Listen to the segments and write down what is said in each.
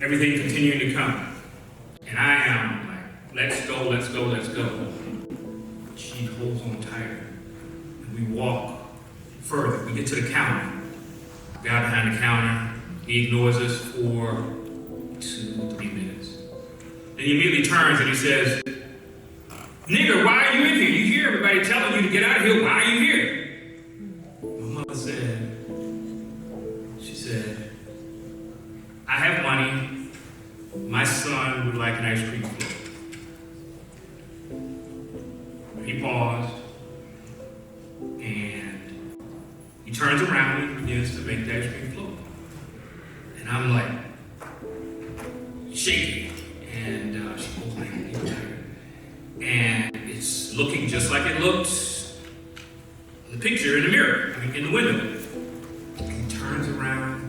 everything continuing to come. And I am like, let's go, let's go, let's go. She holds on tighter. And we walk further. We get to the counter. Guy behind the counter, he ignores us for 2-3 minutes. Then he immediately turns and he says, "Nigger, why are you in here? You hear everybody telling you to get out of here. Why are you here?" My mother said, "I have money. My son would like an ice cream float." He paused and he turns around and begins to make the ice cream float. And I'm like shaking. And she holds my hand even tighter. And it's looking just like it looked in the picture in the mirror, in the window. And he turns around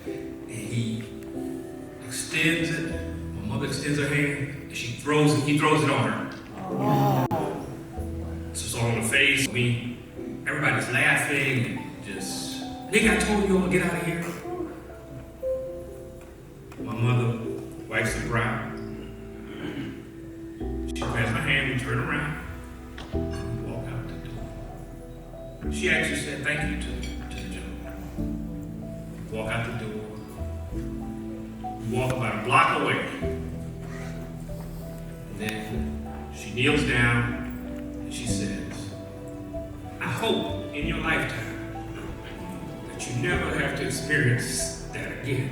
and he extends it. My mother extends her hand and he throws it on her. Oh. So it's all on the face. Everybody's laughing and just, "Nigga, I told you all to get out of here." My mother wipes the brow. She grabs my hand, we turn around, and we walk out the door. She actually said thank you to the gentleman. We walk out the door. We walk about a block away. And then she kneels down and she says, "I hope in your lifetime that you never have to experience that again."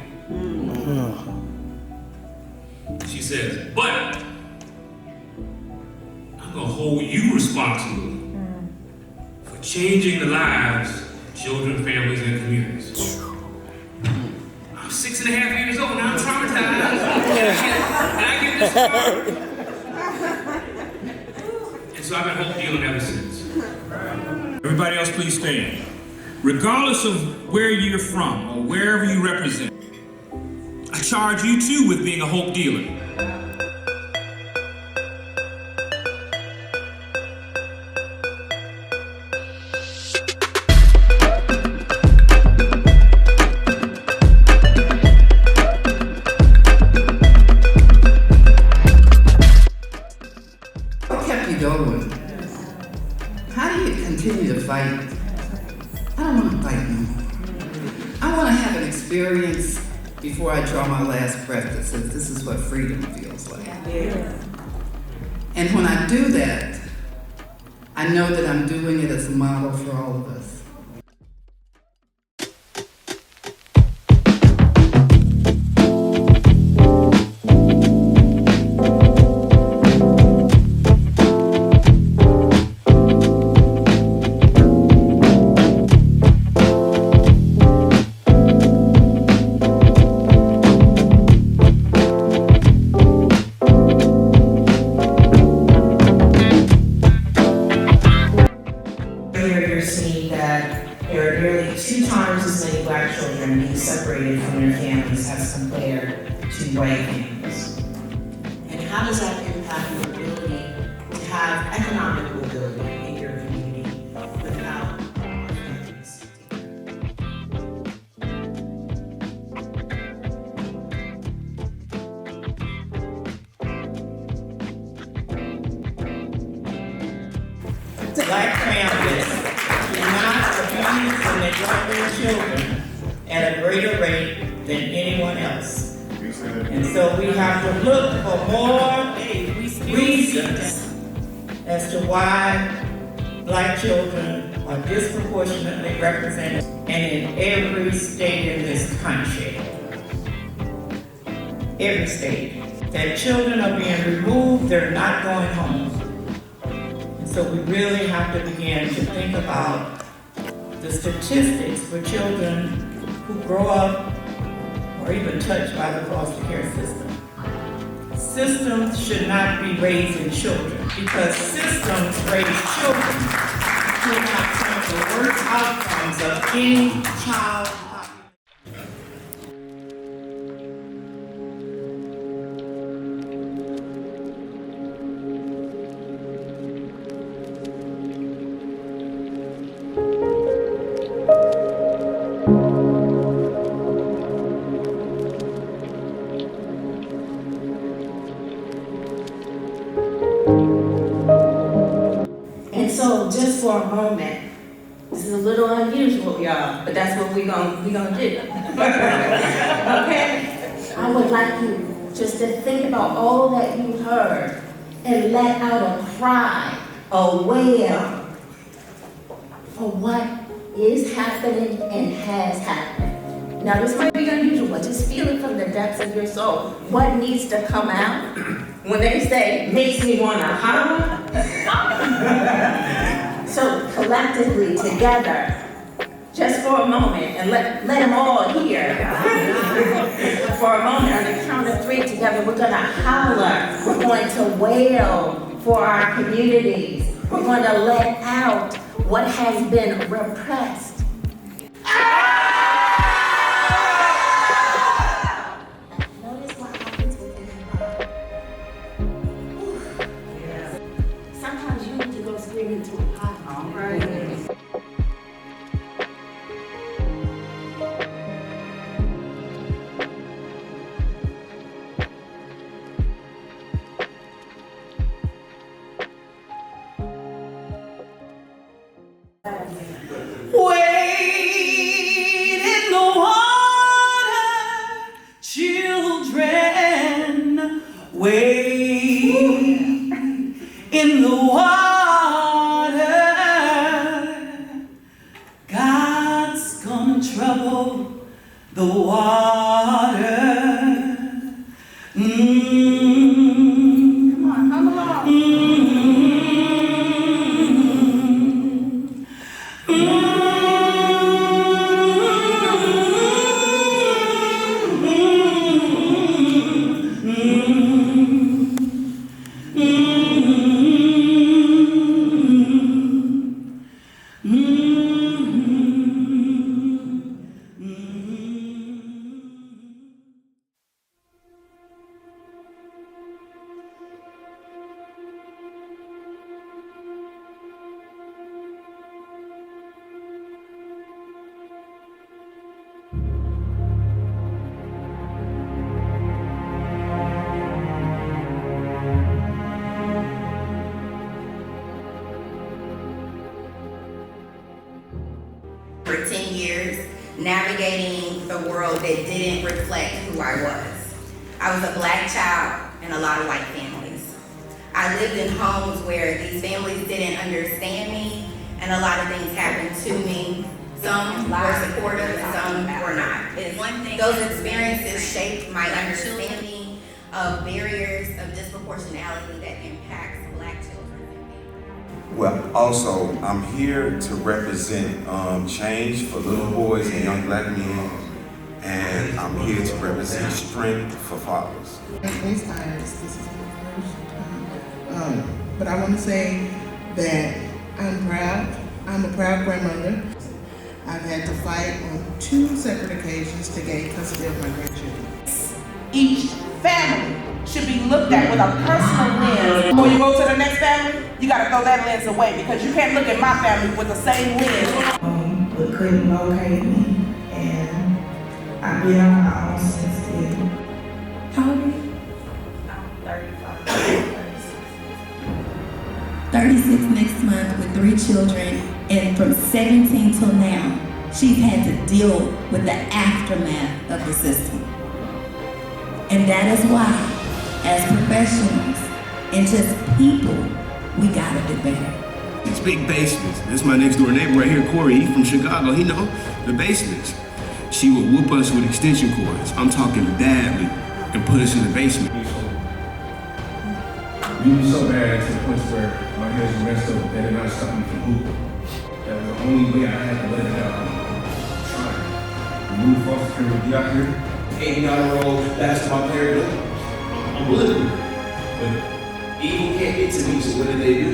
She says, "But I'm going to hold you responsible for changing the lives of children, families, and communities." I'm 6.5 years old, now I'm traumatized. And I get this far. And so I've been hope dealing ever since. Everybody else, please stand. Regardless of where you're from or wherever you represent, I charge you too with being a hope dealer. What kept you going? How do you continue to fight? I don't want to fight no more. I want to have an experience before I draw my last breath that says this is what freedom feels like. Yeah. And when I do that, I know that I'm doing it as a model for all of us. There are nearly 2 times as many Black children being separated from their families as compared to white families. And how does that impact your ability to have economic mobility in your community without our families? Black families do not abuse and neglect their children at a greater rate than anyone else. And so we have to look for more reasons as to why Black children are disproportionately represented and in every state in this country. Every state. That children are being removed, they're not going home. So we really have to begin to think about the statistics for children who grow up or even touched by the foster care system. Systems should not be raising children because systems raise children who have some of the worst outcomes of any child. for a moment. This is a little unusual, y'all, but that's what we gonna do. Okay? I would like you just to think about all that you heard and let out a cry, a wail for what is happening and has happened. Now this might be unusual, but just feel it from the depths of your soul. What needs to come out? When they say, makes me wanna holler. So collectively, together, just for a moment, and let them all hear. For a moment, on the count of 3 together, we're gonna holler. We're going to wail for our communities. We're going to let out what has been repressed. Notice what happens within the body. Sometimes you need to go scream into a pot. All right. Wade in the water, children. Wade in the water. God's gonna trouble the water. Come on, come along. For 10 years, navigating the world that didn't reflect who I was. I was a Black child in a lot of white families. I lived in homes where these families didn't understand me, and a lot of things happened to me. Some were supportive, some were not. Those experiences shaped my understanding of barriers of disproportionality that impacts Black children. Well, also, I'm here to represent change for little boys and young Black men, and I'm here to represent strength for fathers. This is my first time. But I want to say that I'm proud. I'm a proud grandmother. I've had to fight on 2 separate occasions to gain custody of my grandchildren. Each family should be looked at with a personal lens. Before you go to the next family, you gotta throw that lens away because you can't look at my family with the same lens. But couldn't locate me, and I've been on my own since then. How old are you? I'm 35. 36 next month with 3 children, and from 17 till now, she's had to deal with the aftermath of the system. And that is why, as professionals and just people, we gotta do better. It's big basements. This is my next door neighbor right here, Corey. He from Chicago. He know the basements. She would whoop us with extension cords. I'm talking badly, and put us in the basement. We were so bad to the point where my hands were messed up that did not stop me from hooping. That was the only way I had to let it out. Trying. Move foster care would be out here. $80 last time I paired up. I'm willing. But evil can't get to me, so what did they do?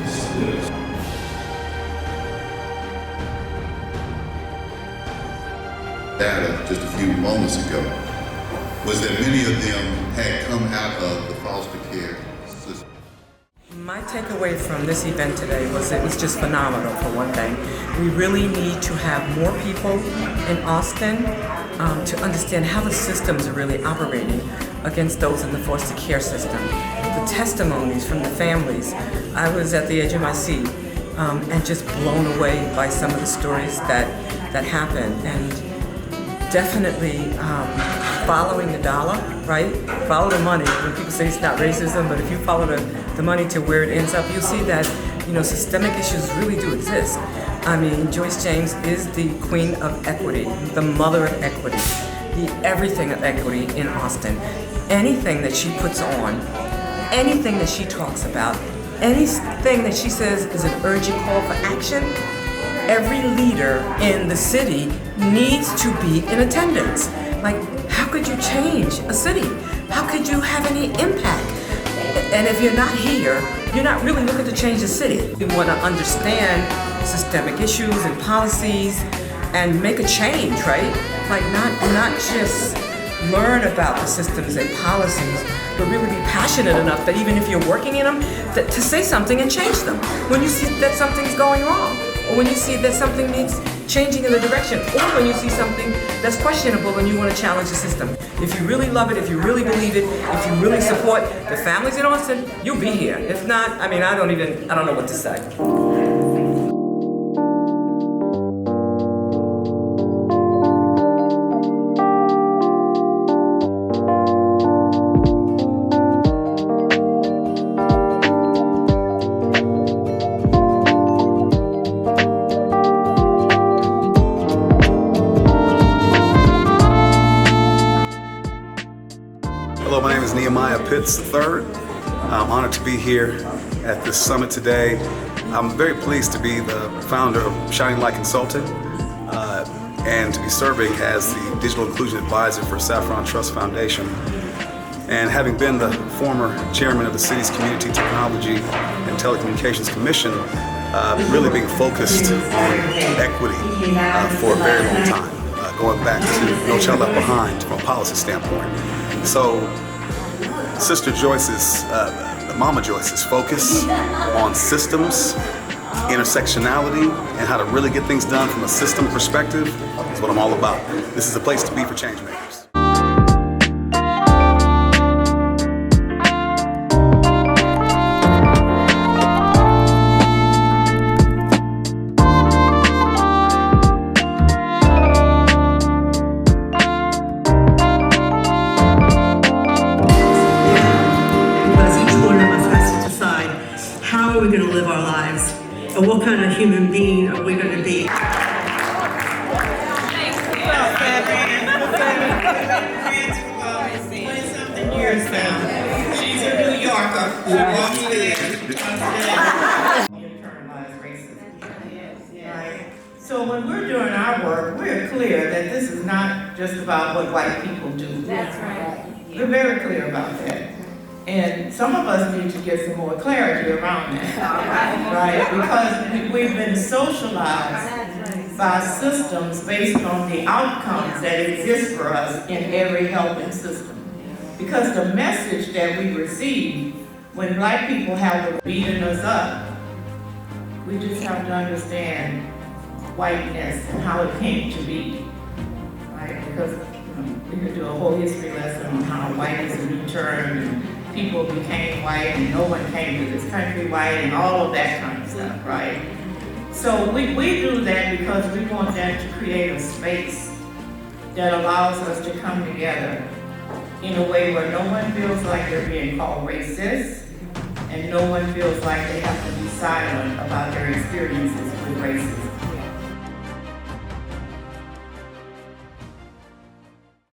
Split us. Data just a few moments ago was that many of them had come out of the foster care system. My takeaway from this event today was it was just phenomenal, for one thing. We really need to have more people in Austin to understand how the systems are really operating against those in the foster care system. The testimonies from the families. I was at the edge of my seat and just blown away by some of the stories that happen. And definitely following the dollar, right? Follow the money. When people say it's not racism, but if you follow the money to where it ends up, you'll see that, you know, systemic issues really do exist. I mean, Joyce James is the queen of equity, the mother of equity, the everything of equity in Austin. Anything that she puts on, anything that she talks about, anything that she says is an urgent call for action, every leader in the city needs to be in attendance. Like, how could you change a city? How could you have any impact? And if you're not here, you're not really looking to change the city. We want to understand systemic issues and policies and make a change, right? Like not just learn about the systems and policies, but really be passionate enough that even if you're working in them, to say something and change them. When you see that something's going wrong, or when you see that something needs changing in the direction, or when you see something that's questionable and you want to challenge the system. If you really love it, if you really believe it, if you really support the families in Austin, you'll be here. If not, I mean, I don't know what to say. Hello, my name is Nehemiah Pitts III. I'm honored to be here at this summit today. I'm very pleased to be the founder of Shining Light Consulting and to be serving as the Digital Inclusion Advisor for Saffron Trust Foundation. And having been the former chairman of the city's Community Technology and Telecommunications Commission, really being focused on equity for a very long time, going back to No Child Left Behind from a policy standpoint. So Sister Joyce's, Mama Joyce's focus on systems, intersectionality, and how to really get things done from a system perspective is what I'm all about. This is a place to be for change makers. How are we going to live our lives? And what kind of human being are we going to be? She's a New Yorker. She walks there. Internalized racism. Right? So when we're doing our work, we're clear that this is not just about what white people do. That's right. We're very clear about that. And some of us need to get some more clarity around that, right? Because we've been socialized by systems based on the outcomes that exist for us in every helping system. Because the message that we receive when black people have beaten us up, we just have to understand whiteness and how it came to be, right? Because we could do a whole history lesson on how white is a new term and people became white and no one came to this country white and all of that kind of stuff, right? So we do that because we want that to create a space that allows us to come together in a way where no one feels like they're being called racist and no one feels like they have to be silent about their experiences with racism.